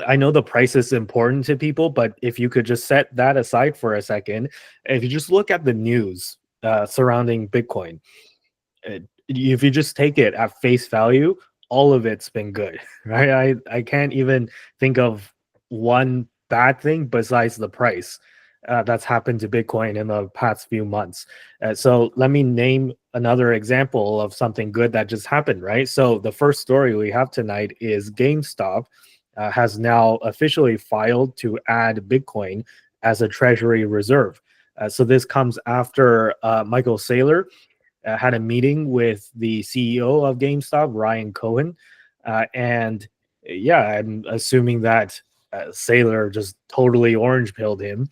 I know the price is important to people, but if you could just set that aside for a second, if you just look at the news surrounding Bitcoin, if you just take it at face value, all of it's been good, right? I can't even think of one bad thing besides the price that's happened to Bitcoin in the past few months. So let me name another example of something good that just happened, right? So the first story we have tonight is GameStop has now officially filed to add Bitcoin as a treasury reserve. So this comes after Michael Saylor had a meeting with the CEO of GameStop, Ryan Cohen, and yeah, I'm assuming that Saylor just totally orange pilled him.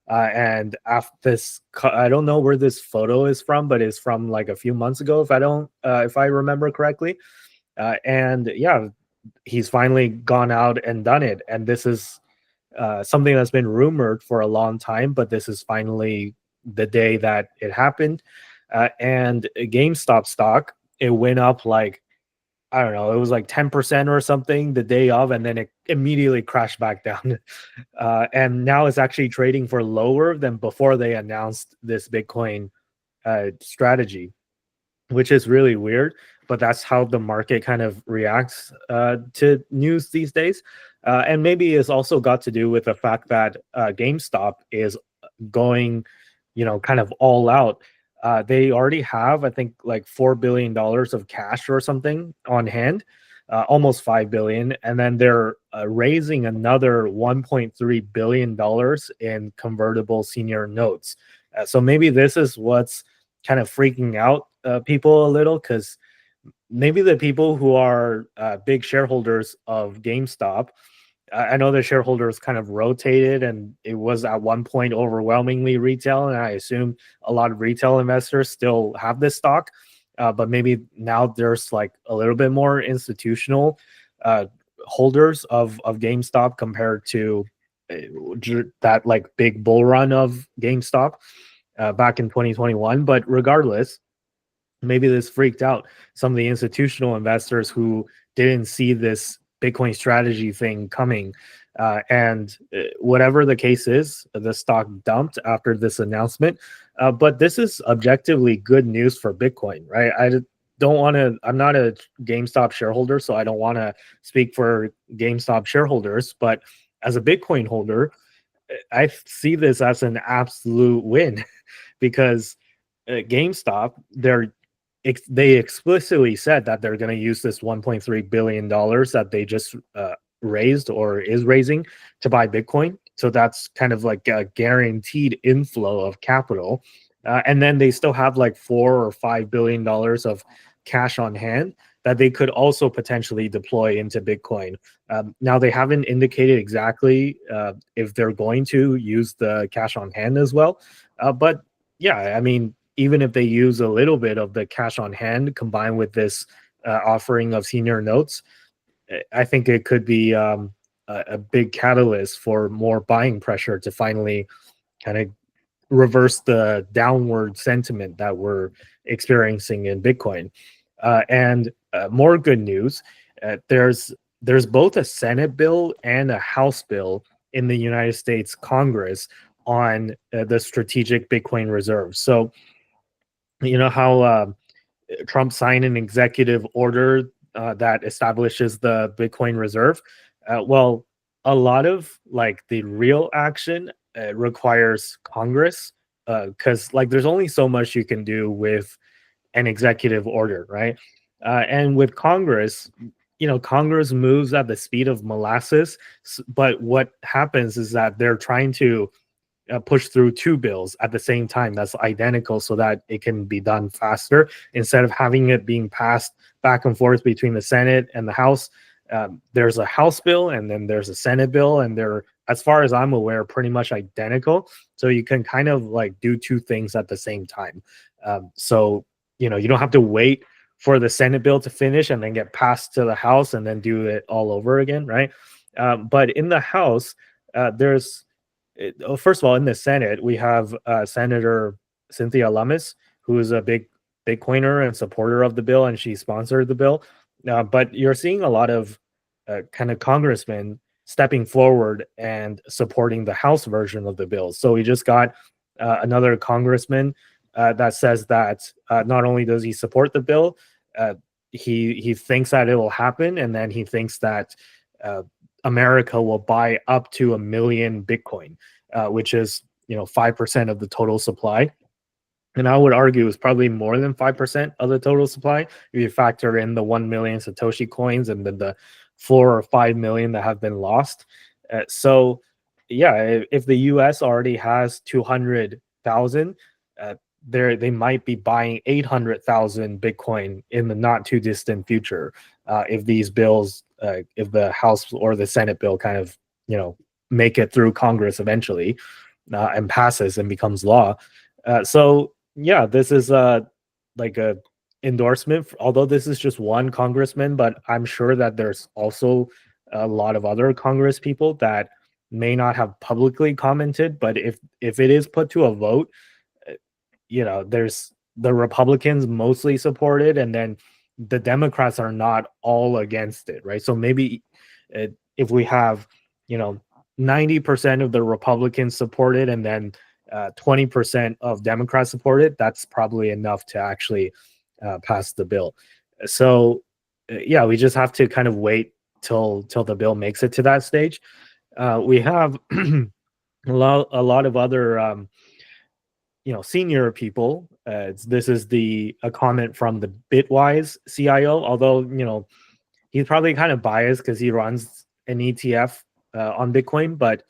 And after this, I don't know where this photo is from, but it's from like a few months ago, if I remember correctly. And yeah, he's finally gone out and done it. And this is something that's been rumored for a long time, but this is finally the day that it happened. And GameStop stock, it went up like, I don't know, it was like 10% or something the day of, and then it immediately crashed back down. And now it's actually trading for lower than before they announced this Bitcoin strategy, which is really weird, but that's how the market kind of reacts to news these days. And maybe it's also got to do with the fact that GameStop is going, kind of all out. They already have, I think, like $4 billion of cash or something on hand, almost 5 billion, and then they're raising another $1.3 billion in convertible senior notes. So maybe this is what's kind of freaking out people a little, because maybe the people who are big shareholders of GameStop, I know the shareholders kind of rotated, and it was at one point overwhelmingly retail, and I assume a lot of retail investors still have this stock, but maybe now there's like a little bit more institutional holders of GameStop compared to that like big bull run of GameStop back in 2021. But regardless, maybe this freaked out some of the institutional investors who didn't see this Bitcoin strategy thing coming. And whatever the case is, the stock dumped after this announcement. But this is objectively good news for Bitcoin, right? Don't want to, I'm not a GameStop shareholder, so I don't want to speak for GameStop shareholders. But as a Bitcoin holder, I see this as an absolute win because GameStop, they explicitly said that they're going to use this $1.3 billion that they just raised or is raising to buy Bitcoin. So that's kind of like a guaranteed inflow of capital. And then they still have like $4 or $5 billion of cash on hand that they could also potentially deploy into Bitcoin. Now, they haven't indicated exactly if they're going to use the cash on hand as well. But yeah, I mean, even if they use a little bit of the cash on hand combined with this offering of senior notes, I think it could be a big catalyst for more buying pressure to finally kind of reverse the downward sentiment that we're experiencing in Bitcoin. And more good news, there's both a Senate bill and a House bill in the United States Congress on the strategic Bitcoin reserve. So you know how Trump signed an executive order that establishes the Bitcoin reserve. Well, a lot of like the real action requires Congress, because like there's only so much you can do with an executive order, right? And with Congress, Congress moves at the speed of molasses. But what happens is that they're trying to push through two bills at the same time that's identical so that it can be done faster instead of having it being passed back and forth between the Senate and the House. There's a House bill and then there's a Senate bill, and they're, as far as I'm aware, pretty much identical. So you can kind of like do two things at the same time. So you don't have to wait for the Senate bill to finish and then get passed to the House and then do it all over again, right? But in the House, first of all, in the Senate, we have Senator Cynthia Lummis, who is a big Bitcoiner and supporter of the bill, and she sponsored the bill. But you're seeing a lot of kind of congressmen stepping forward and supporting the House version of the bill. So we just got another congressman that says that not only does he support the bill, uh, he thinks that it will happen, and then he thinks that uh, America will buy up to 1 million Bitcoin, which is 5% of the total supply. And I would argue it's probably more than 5% of the total supply if you factor in the 1 million Satoshi coins and then the 4 or 5 million that have been lost. So, yeah, if the US already has 200,000, they might be buying 800,000 Bitcoin in the not too distant future if these bills, if the House or the Senate bill kind of, make it through Congress eventually and passes and becomes law. So yeah, this is like a endorsement. Although this is just one congressman, but I'm sure that there's also a lot of other Congress people that may not have publicly commented. But if it is put to a vote, there's the Republicans mostly support it, and then the Democrats are not all against it, right? So maybe if we have, you know, 90% of the Republicans support it, and then 20% of Democrats support it, that's probably enough to actually pass the bill. So, yeah, we just have to kind of wait till the bill makes it to that stage. We have a lot of other senior people. This is a comment from the Bitwise CIO, although he's probably kind of biased because he runs an ETF on Bitcoin. But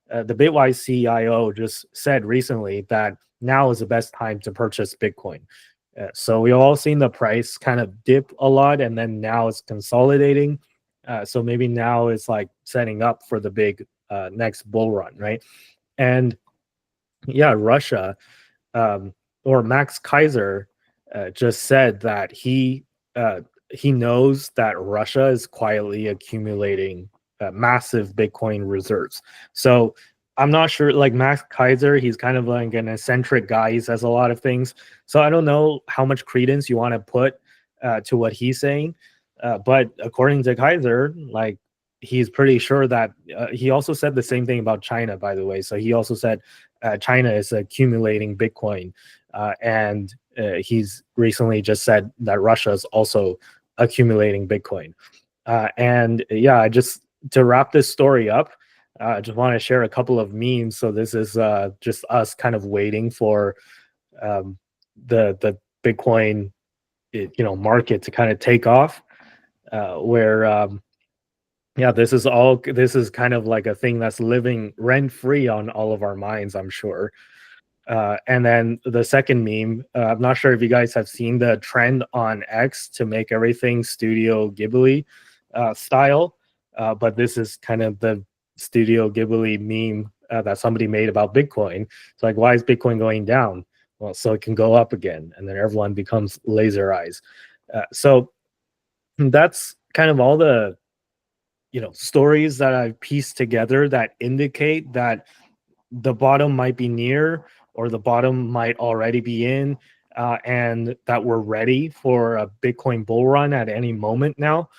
the Bitwise CIO just said recently that now is the best time to purchase Bitcoin. So we've all seen the price kind of dip a lot, and then now it's consolidating. So maybe now it's like setting up for the big next bull run, right? And yeah, Russia, or Max Kaiser just said that he knows that Russia is quietly accumulating massive Bitcoin reserves. So I'm not sure. Like Max Kaiser, he's kind of like an eccentric guy. He says a lot of things. So I don't know how much credence you want to put to what he's saying. But according to Kaiser, like he's pretty sure that he also said the same thing about China, by the way. So he also said China is accumulating Bitcoin, and he's recently just said that Russia is also accumulating Bitcoin. And yeah, I just to wrap this story up, I just want to share a couple of memes. So this is just us kind of waiting for um, the Bitcoin market to kind of take off. Where yeah, this is kind of like a thing that's living rent free on all of our minds, I'm sure. And then the second meme, I'm not sure if you guys have seen the trend on X to make everything Studio Ghibli style, but this is kind of the Studio Ghibli meme that somebody made about Bitcoin. It's like, why is Bitcoin going down? Well, so it can go up again, and then everyone becomes laser eyes. So that's kind of all the stories that I've pieced together that indicate that the bottom might be near or the bottom might already be in, and that we're ready for a Bitcoin bull run at any moment now.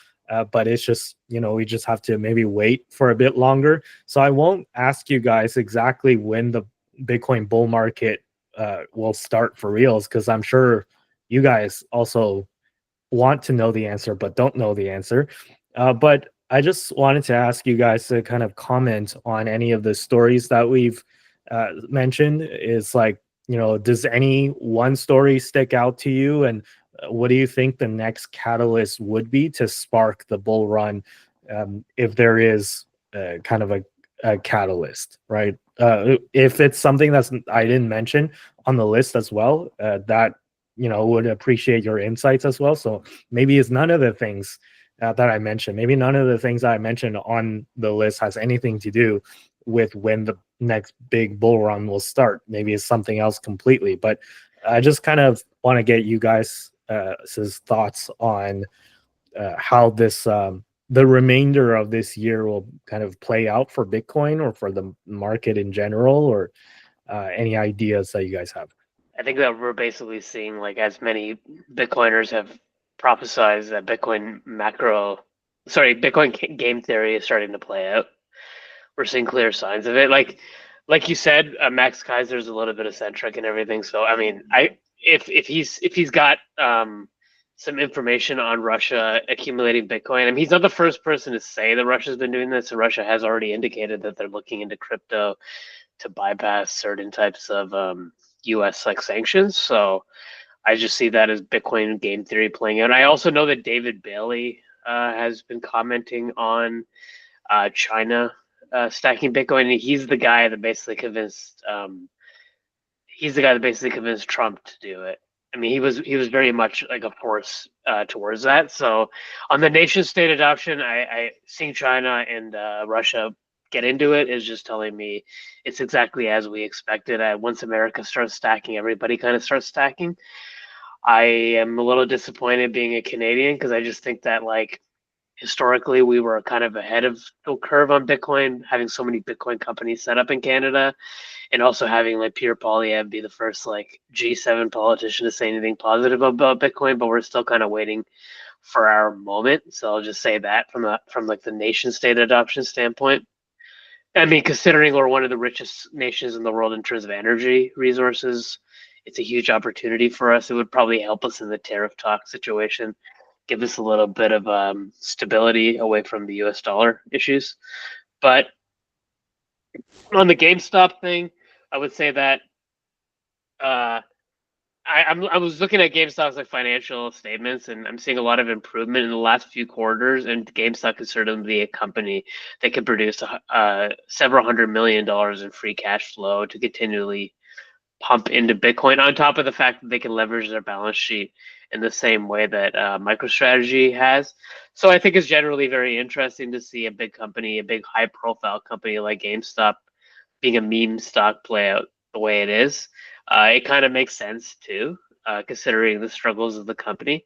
But it's just, we just have to maybe wait for a bit longer. So I won't ask you guys exactly when the Bitcoin bull market will start for reals, because I'm sure you guys also want to know the answer but don't know the answer. But I just wanted to ask you guys to kind of comment on any of the stories that we've mentioned. Is like, does any one story stick out to you? And what do you think the next catalyst would be to spark the bull run, if there is kind of a catalyst, right? If it's something that's I didn't mention on the list as well, that would appreciate your insights as well. So maybe it's none of the things that I mentioned. Maybe none of the things I mentioned on the list has anything to do with when the next big bull run will start. Maybe it's something else completely. But I just kind of want to get you guys' thoughts on how this the remainder of this year will kind of play out for Bitcoin or for the market in general, or any ideas that you guys have. I think that we're basically seeing, like, as many Bitcoiners have prophesized, that Bitcoin game theory is starting to play out. we're seeing clear signs of it. Like you said, Max Kaiser's a little bit eccentric and everything. So I mean, if he's got some information on Russia accumulating Bitcoin, I mean, he's not the first person to say that Russia's been doing this. And Russia has already indicated that they're looking into crypto to bypass certain types of U.S. like sanctions. So I just see that as Bitcoin game theory playing out. I also know that David Bailey has been commenting on China stacking Bitcoin, and he's the guy that basically convinced Trump to do it. I mean, he was very much like a force towards that. So on the nation state adoption, I seeing China and Russia get into it is just telling me it's exactly as we expected. Once America starts stacking, everybody kind of starts stacking. I am a little disappointed being a Canadian because I just think that like historically we were kind of ahead of the curve on Bitcoin, having so many Bitcoin companies set up in Canada, and also having like Pierre Poilievre be the first like G7 politician to say anything positive about Bitcoin. But we're still kind of waiting for our moment. So I'll just say that from like the nation state adoption standpoint. I mean, considering we're one of the richest nations in the world in terms of energy resources, it's a huge opportunity for us. It would probably help us in the tariff talk situation, give us a little bit of stability away from the US dollar issues. But on the GameStop thing, I would say that I was looking at GameStop's like financial statements, and I'm seeing a lot of improvement in the last few quarters. And GameStop is certainly be a company that can produce several $100 million in free cash flow to continually pump into Bitcoin. On top of the fact that they can leverage their balance sheet in the same way that MicroStrategy has. So I think it's generally very interesting to see a big company, a big high-profile company like GameStop, being a meme stock play out the way it is. It kind of makes sense too, considering the struggles of the company.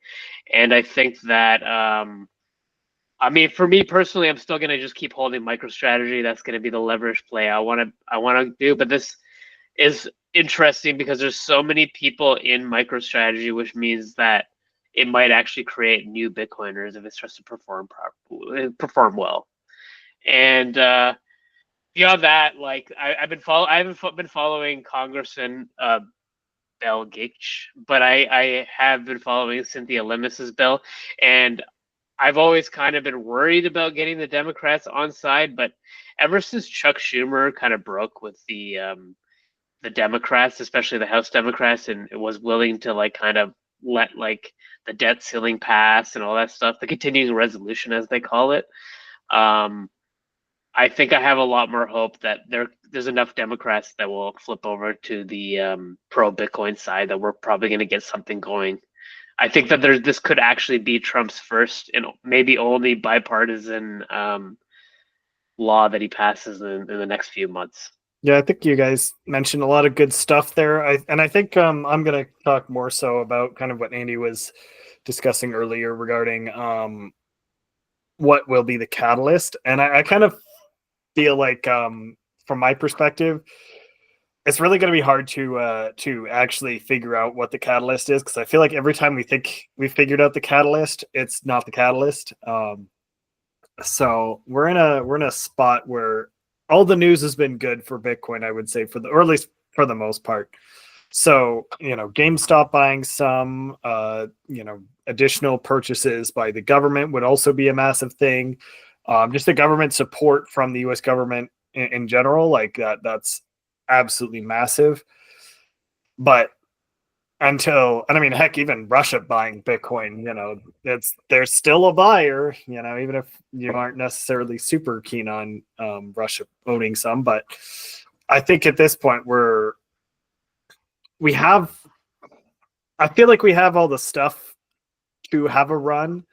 And I think that, I mean, for me personally, I'm still gonna just keep holding MicroStrategy. That's gonna be the leverage play I wanna do. But this is interesting because there's so many people in MicroStrategy, which means that it might actually create new Bitcoiners if it starts to perform well. And beyond that, like I haven't been following Congressman Bell Gitch, but I have been following Cynthia Lemis's bill, and I've always kind of been worried about getting the Democrats on side, but ever since Chuck Schumer kind of broke with the Democrats, especially the House Democrats, and it was willing to like kind of let like the debt ceiling pass and all that stuff, the continuing resolution as they call it. I think I have a lot more hope that there's enough Democrats that will flip over to the pro Bitcoin side that we're probably going to get something going. I think that this could actually be Trump's first and maybe only bipartisan law that he passes in the next few months. Yeah, I think you guys mentioned a lot of good stuff there. I think I'm going to talk more so about kind of what Andy was discussing earlier regarding what will be the catalyst. And I kind of feel like, from my perspective, it's really going to be hard to actually figure out what the catalyst is, because I feel like every time we think we figured out the catalyst, it's not the catalyst. So we're in a spot where all the news has been good for Bitcoin, I would say, or at least for the most part. So, GameStop buying some, additional purchases by the government would also be a massive thing. Just the government support from the U.S. government in general, like that's absolutely massive. But heck, even Russia buying Bitcoin, there's still a buyer, even if you aren't necessarily super keen on Russia owning some. But I think at this point I feel like we have all the stuff to have a run,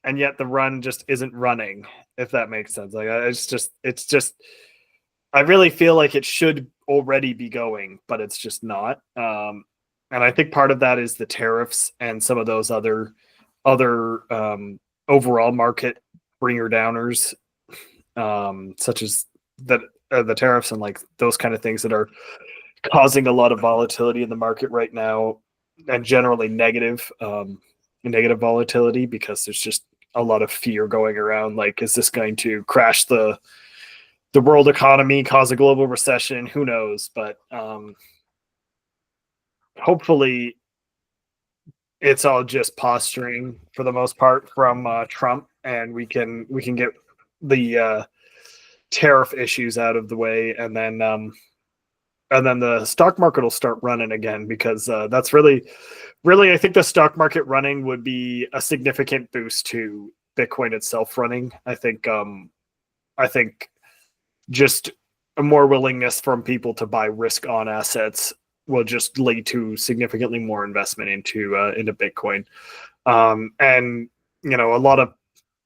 and yet the run just isn't running, if that makes sense. Like it's just I really feel like it should already be going, but it's just not. And I think part of that is the tariffs and some of those other overall market bringer downers, such as the tariffs and like those kind of things that are causing a lot of volatility in the market right now, and generally negative volatility, because there's just a lot of fear going around. Like, is this going to crash the the world economy, cause a global recession. Who knows? But hopefully it's all just posturing for the most part from Trump, and we can get the tariff issues out of the way, and then the stock market will start running again, because that's really I think the stock market running would be a significant boost to Bitcoin itself running. I think just a more willingness from people to buy risk on assets will just lead to significantly more investment into Bitcoin. And a lot of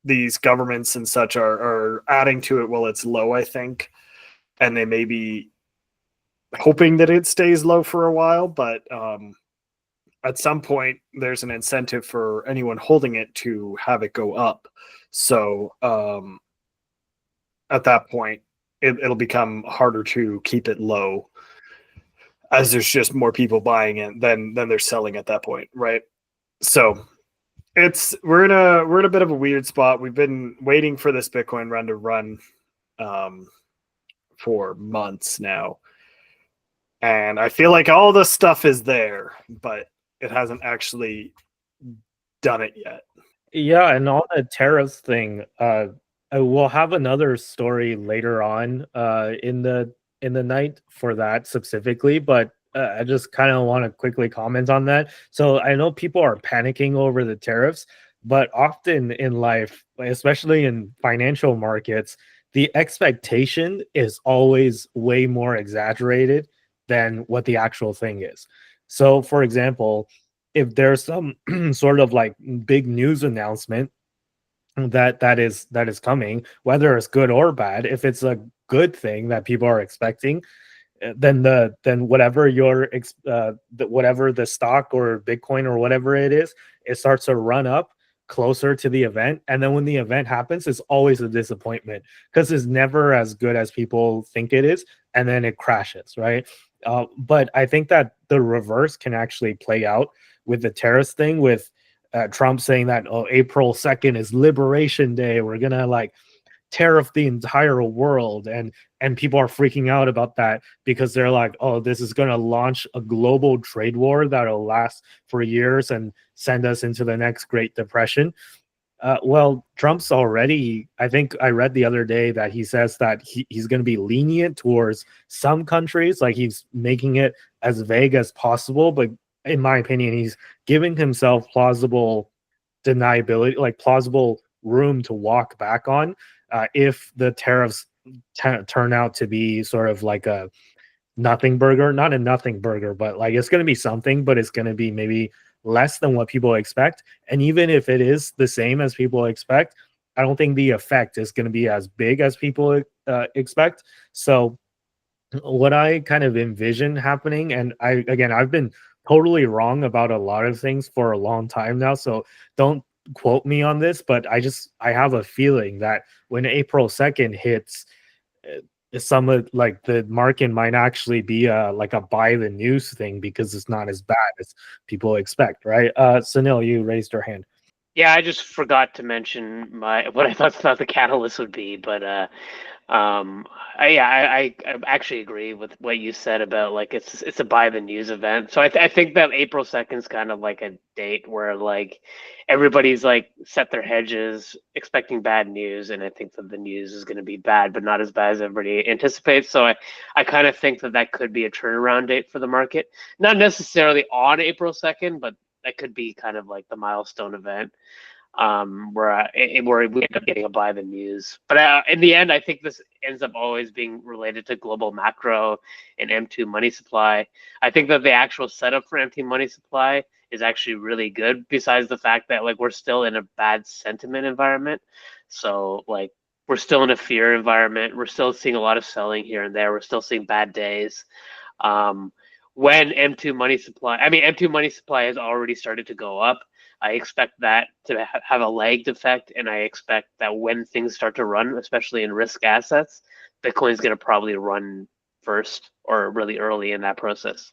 these governments and such are adding to it while it's low, I think, and they may be hoping that it stays low for a while, but at some point there's an incentive for anyone holding it to have it go up. So at that point, it'll become harder to keep it low, as there's just more people buying it than they're selling at that point, right? So we're in a bit of a weird spot. We've been waiting for this Bitcoin run to run for months now, and I feel like all the stuff is there, but it hasn't actually done it yet. Yeah, and on the tariffs thing, we'll have another story later on in the night for that specifically, but I just kind of want to quickly comment on that. So I know people are panicking over the tariffs, but often in life, especially in financial markets, the expectation is always way more exaggerated than what the actual thing is. So, for example, if there's some sort of like big news announcement that is coming, whether it's good or bad, if it's a good thing that people are expecting, then whatever whatever the stock or Bitcoin or whatever it is, it starts to run up closer to the event. And then when the event happens, it's always a disappointment, because it's never as good as people think it is, and then it crashes, right? But I think that the reverse can actually play out with the tariffs thing, with Trump saying that, oh, April 2nd is Liberation Day, we're gonna like tariff the entire world, and people are freaking out about that, because they're like, oh, this is going to launch a global trade war that'll last for years and send us into the next Great Depression. Well, Trump's already, I think I read the other day that he says that he's going to be lenient towards some countries, like he's making it as vague as possible, but in my opinion, he's giving himself plausible deniability, like plausible room to walk back on if the tariffs turn out to be sort of like a nothing burger, not a nothing burger, but like it's going to be something, but it's going to be maybe less than what people expect. And even if it is the same as people expect, I don't think the effect is going to be as big as people expect. So what I kind of envision happening, and I've been totally wrong about a lot of things for a long time now, so don't quote me on this, but I have a feeling that when April 2nd hits, some of like the market might actually be like a buy the news thing, because it's not as bad as people expect, right? Sunil, you raised your hand. Yeah, I just forgot to mention what I thought the catalyst would be, but I actually agree with what you said about like it's a buy the news event. So I think that April 2nd is kind of like a date where like everybody's like set their hedges expecting bad news, and I think that the news is going to be bad, but not as bad as everybody anticipates. So I kind of think that could be a turnaround date for the market, not necessarily on April 2nd, but that could be kind of like the milestone event where we end up getting a buy the news. But in the end, I think this ends up always being related to global macro and M2 money supply. I think that the actual setup for M2 money supply is actually really good, besides the fact that like we're still in a bad sentiment environment. So like we're still in a fear environment. We're still seeing a lot of selling here and there. We're still seeing bad days. When M2 money supply has already started to go up. I expect that to have a lagged effect, and I expect that when things start to run, especially in risk assets, Bitcoin's going to probably run first or really early in that process.